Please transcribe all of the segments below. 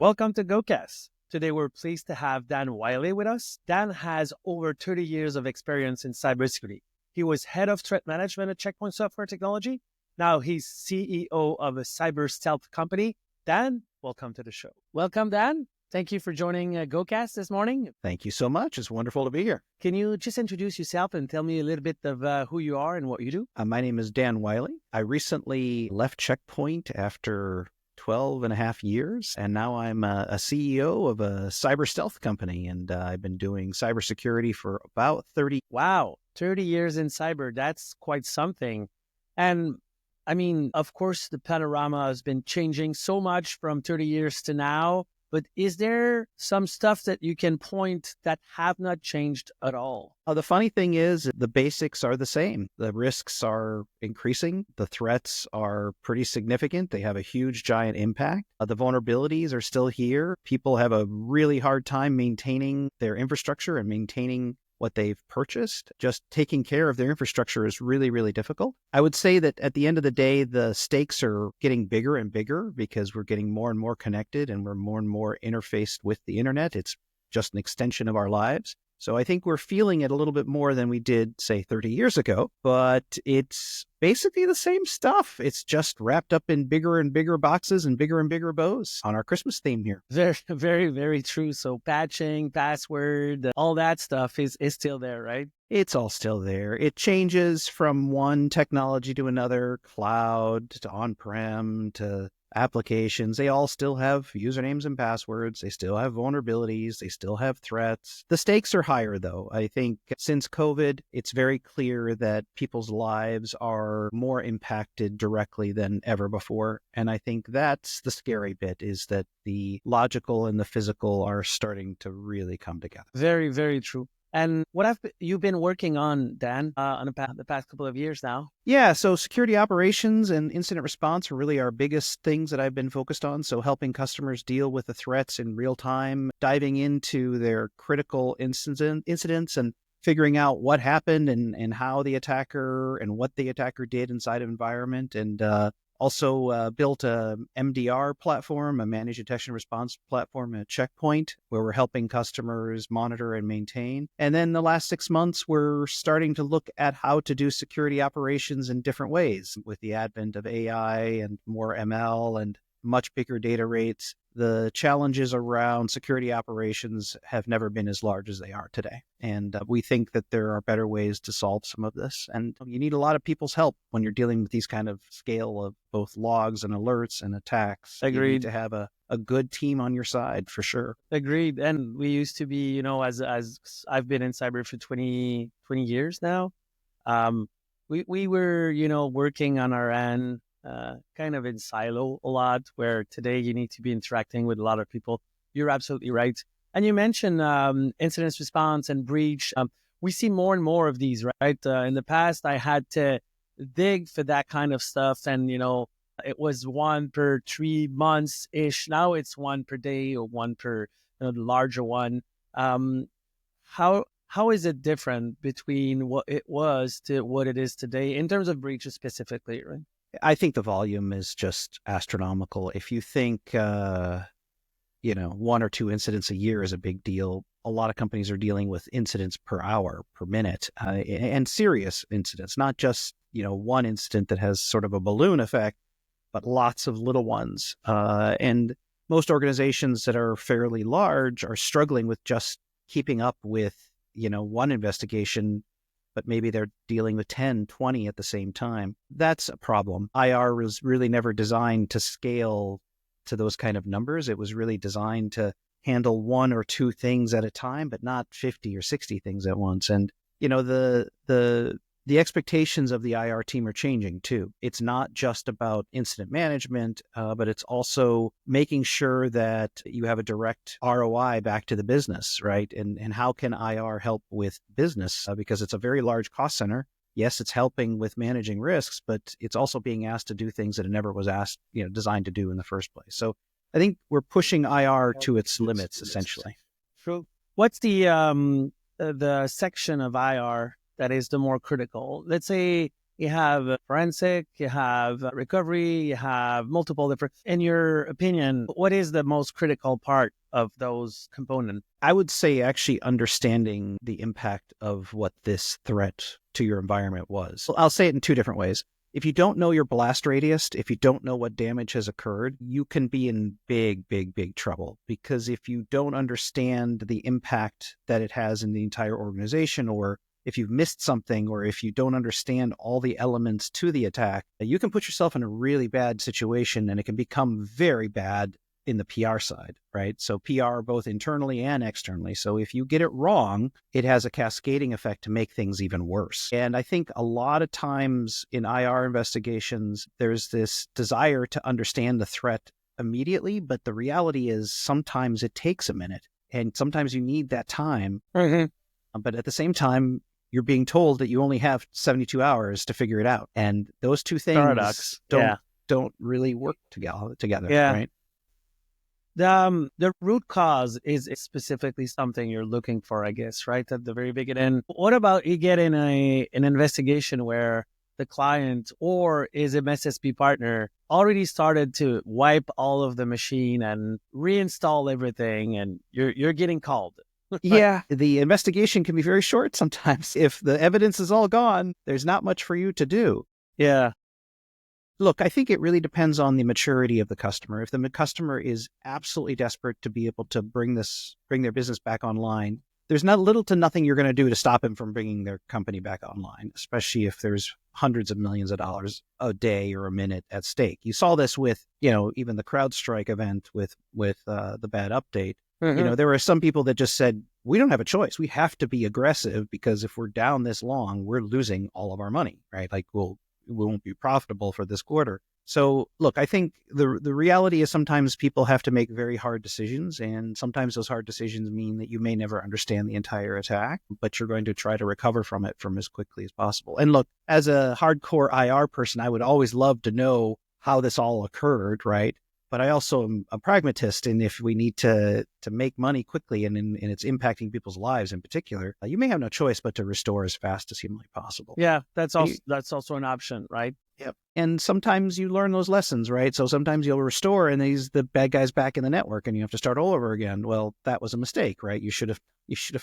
Welcome to GoCast. Today we're pleased to have Dan Wiley with us. Dan has over 30 years of experience in cybersecurity. He was head of threat management at Checkpoint Software Technology. Now he's CEO of a cyber stealth company. Dan, welcome to the show. Welcome, Dan. Thank you for joining GoCast this morning. Thank you so much. It's wonderful to be here. Can you just introduce yourself and tell me a little bit of who you are and what you do? My name is Dan Wiley. I recently left Checkpoint after 12 and a half years, and now I'm a CEO of a cyber stealth company, and I've been doing cybersecurity for about 30. Wow, 30 years in cyber. That's quite something. And I mean, of course, the panorama has been changing so much from 30 years to now. But is there some stuff that you can point that have not changed at all? The funny thing is the basics are the same. The risks are increasing. The threats are pretty significant. They have a huge, giant impact. The vulnerabilities are still here. People have a really hard time maintaining their infrastructure and maintaining what they've purchased. Just taking care of their infrastructure is really, really difficult. I would say that at the end of the day, the stakes are getting bigger and bigger because we're getting more and more connected and we're more and more interfaced with the internet. It's just an extension of our lives. So I think we're feeling it a little bit more than we did, say, 30 years ago, but it's basically the same stuff. It's just wrapped up in bigger and bigger boxes and bigger bows on our Christmas theme here. Very, very, very true. So patching, password, all that stuff is still there, right? It's all still there. It changes from one technology to another, cloud to on-prem to applications. They all still have usernames and passwords. They still have vulnerabilities. They still have threats. The stakes are higher, though. I think since COVID, it's very clear that people's lives are more impacted directly than ever before. And I think that's the scary bit, is that the logical and the physical are starting to really come together. Very, very true. And what have you been working on, Dan, on the past couple of years now? Yeah, so security operations and incident response are really our biggest things that I've been focused on. So helping customers deal with the threats in real time, diving into their critical incidents and figuring out what happened and how the attacker and what the attacker did inside of environment. And also built a MDR platform, a managed detection response platform at Checkpoint, where we're helping customers monitor and maintain. And then the last 6 months, we're starting to look at how to do security operations in different ways. With the advent of AI and more ML and much bigger data rates, the challenges around security operations have never been as large as they are today. And we think that there are better ways to solve some of this. And you need a lot of people's help when you're dealing with these kind of scale of both logs and alerts and attacks. Agreed. You need to have a good team on your side for sure. Agreed. And we used to be, as I've been in cyber for 20 years now, we were, working on our end, kind of in silo a lot, where today you need to be interacting with a lot of people. You're absolutely right. And you mentioned incident response and breach. We see more and more of these, right? In the past, I had to dig for that kind of stuff. And, it was one per 3 months-ish. Now it's one per day or one per the larger one. How is it different between what it was to what it is today in terms of breaches specifically, right? I think the volume is just astronomical. If you think, 1 or 2 incidents a year is a big deal, a lot of companies are dealing with incidents per hour, per minute, and serious incidents, not just, one incident that has sort of a balloon effect, but lots of little ones. And most organizations that are fairly large are struggling with just keeping up with, one investigation, but maybe they're dealing with 10, 20 at the same time. That's a problem. IR was really never designed to scale to those kind of numbers. It was really designed to handle 1 or 2 things at a time, but not 50 or 60 things at once. And, the expectations of the IR team are changing too. It's not just about incident management, but it's also making sure that you have a direct ROI back to the business, right? And how can IR help with business? Because it's a very large cost center. Yes, it's helping with managing risks, but it's also being asked to do things that it never was asked, designed to do in the first place. So I think we're pushing IR to its limits, essentially. True. What's the section of IR that is the more critical? Let's say you have forensic, you have recovery, you have multiple different. In your opinion, what is the most critical part of those components? I would say actually understanding the impact of what this threat to your environment was. I'll say it in two different ways. If you don't know your blast radius, if you don't know what damage has occurred, you can be in big, big, big trouble. Because if you don't understand the impact that it has in the entire organization, or if you've missed something, or if you don't understand all the elements to the attack, you can put yourself in a really bad situation, and it can become very bad in the PR side, right? So PR both internally and externally. So if you get it wrong, it has a cascading effect to make things even worse. And I think a lot of times in IR investigations, there's this desire to understand the threat immediately, but the reality is sometimes it takes a minute, and sometimes you need that time. But at the same time, you're being told that you only have 72 hours to figure it out. And those two things Paradox. don't really work together, Yeah. right? The root cause is specifically something you're looking for, I guess, right? At the very beginning. What about you get in an investigation where the client or is an MSSP partner already started to wipe all of the machine and reinstall everything, and you're getting called? Yeah, the investigation can be very short sometimes. If the evidence is all gone, there's not much for you to do. Yeah. Look, I think it really depends on the maturity of the customer. If the customer is absolutely desperate to be able to bring their business back online, there's not little to nothing you're going to do to stop him from bringing their company back online, especially if there's hundreds of millions of dollars a day or a minute at stake. You saw this with, even the CrowdStrike event with the bad update. There were some people that just said, we don't have a choice. We have to be aggressive, because if we're down this long, we're losing all of our money, right? Like we won't be profitable for this quarter. So look, I think the reality is sometimes people have to make very hard decisions, and sometimes those hard decisions mean that you may never understand the entire attack, but you're going to try to recover from it as quickly as possible. And look, as a hardcore IR person, I would always love to know how this all occurred, right? But I also am a pragmatist, and if we need to make money quickly and it's impacting people's lives in particular, you may have no choice but to restore as fast as humanly possible. Yeah, that's also an option, right? Yep. And sometimes you learn those lessons, right? So sometimes you'll restore and the bad guy's back in the network and you have to start all over again. Well, that was a mistake, right? You should have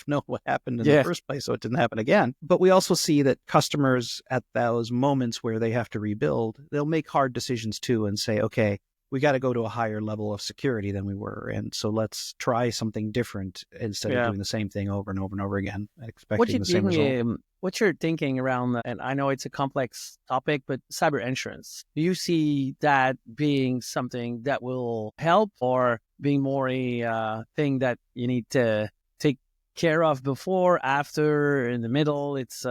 known what happened in the first place so it didn't happen again. But we also see that customers at those moments where they have to rebuild, they'll make hard decisions too and say, okay, we got to go to a higher level of security than we were. And so let's try something different instead of doing the same thing over and over and over again, expecting the same result. What you're thinking around, and I know it's a complex topic, but cyber insurance, do you see that being something that will help, or being more a thing that you need to take care of before, after, in the middle? It's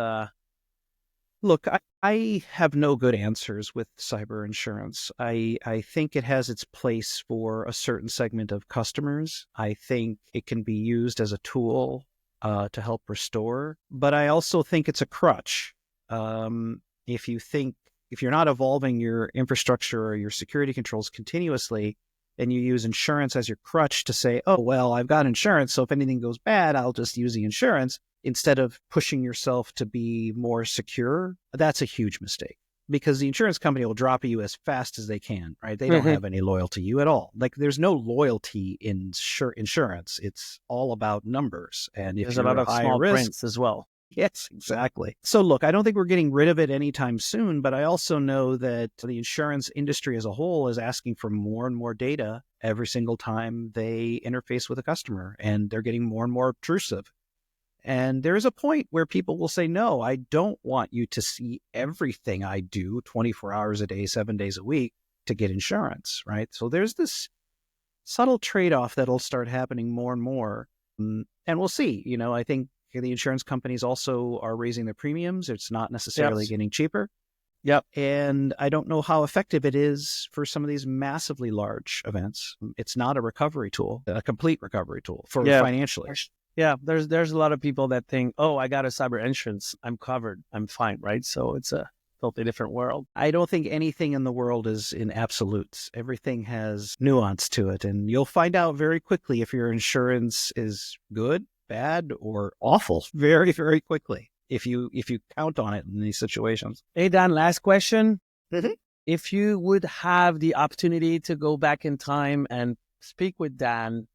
Look, I have no good answers with cyber insurance. I think it has its place for a certain segment of customers. I think it can be used as a tool to help restore, but I also think it's a crutch. If you're not evolving your infrastructure or your security controls continuously, and you use insurance as your crutch to say, oh, well, I've got insurance, so if anything goes bad, I'll just use the insurance, instead of pushing yourself to be more secure, that's a huge mistake, because the insurance company will drop you as fast as they can, right? They don't have any loyalty to you at all. Like, there's no loyalty in insurance. It's all about numbers. And if there's you're a lot of high small risk, prints as well. Yes, exactly. So look, I don't think we're getting rid of it anytime soon, but I also know that the insurance industry as a whole is asking for more and more data every single time they interface with a customer, and they're getting more and more obtrusive. And there is a point where people will say, no, I don't want you to see everything I do 24 hours a day, 7 days a week to get insurance, right? So there's this subtle trade-off that'll start happening more and more. And we'll see. I think the insurance companies also are raising their premiums. It's not necessarily getting cheaper. Yep. And I don't know how effective it is for some of these massively large events. It's not a recovery tool, a complete recovery tool for financially. Yeah, there's a lot of people that think, oh, I got a cyber insurance, I'm covered, I'm fine, right? So it's a totally different world. I don't think anything in the world is in absolutes. Everything has nuance to it, and you'll find out very quickly if your insurance is good, bad, or awful very, very quickly. if you count on it in these situations. Hey, Dan, last question. Mhm. If you would have the opportunity to go back in time and speak with Dan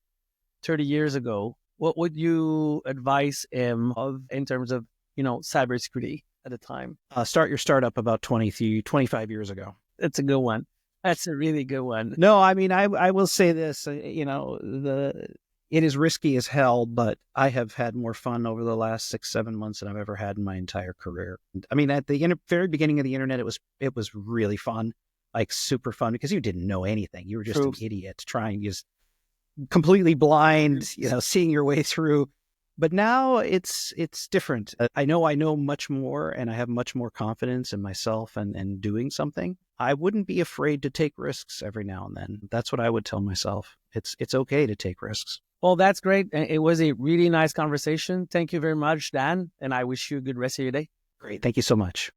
30 years ago, what would you advise him of in terms of, cybersecurity at the time? Start your startup about 25 years ago. That's a good one. That's a really good one. No, I mean, I will say this, it is risky as hell, but I have had more fun over the last 6-7 months than I've ever had in my entire career. I mean, at the very beginning of the internet, it was really fun, like super fun, because you didn't know anything. You were just an idiot trying, just completely blind, seeing your way through. But now it's different. I know much more, and I have much more confidence in myself and doing something. I wouldn't be afraid to take risks every now and then. That's what I would tell myself. It's okay to take risks. Well, that's great. It was a really nice conversation. Thank you very much, Dan, and I wish you a good rest of your day. Great. Thank you so much.